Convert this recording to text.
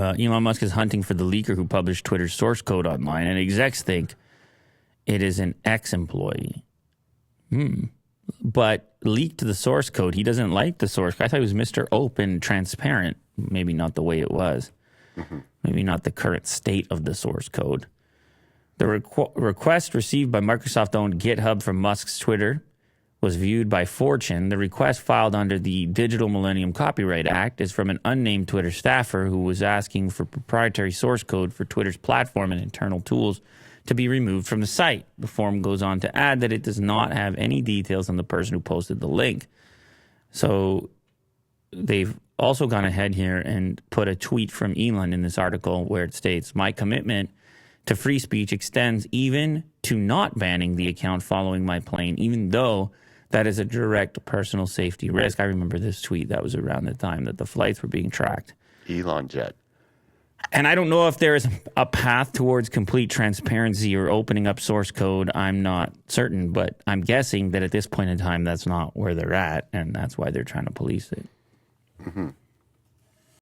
Elon Musk is hunting for the leaker who published Twitter's source code online, and execs think it is an ex-employee. But leaked the source code. He doesn't like the source code. I thought he was Mr. Open, transparent. Maybe not the way it was. Maybe not the current state of the source code. The request received by Microsoft-owned GitHub from Musk's Twitter was viewed by Fortune. The request filed under the Digital Millennium Copyright Act is from an unnamed Twitter staffer who was asking for proprietary source code for Twitter's platform and internal tools to be removed from the site. The form goes on to add that it does not have any details on the person who posted the link. So they've also gone ahead here and put a tweet from Elon in this article where it states, "My commitment to free speech extends even to not banning the account following my plane, even though that is a direct personal safety risk." I remember this tweet. That was around the time that the flights were being tracked. Elon jet. And I don't know if there is a path towards complete transparency or opening up source code. I'm not certain, but I'm guessing that at this point in time, that's not where they're at, and that's why they're trying to police it.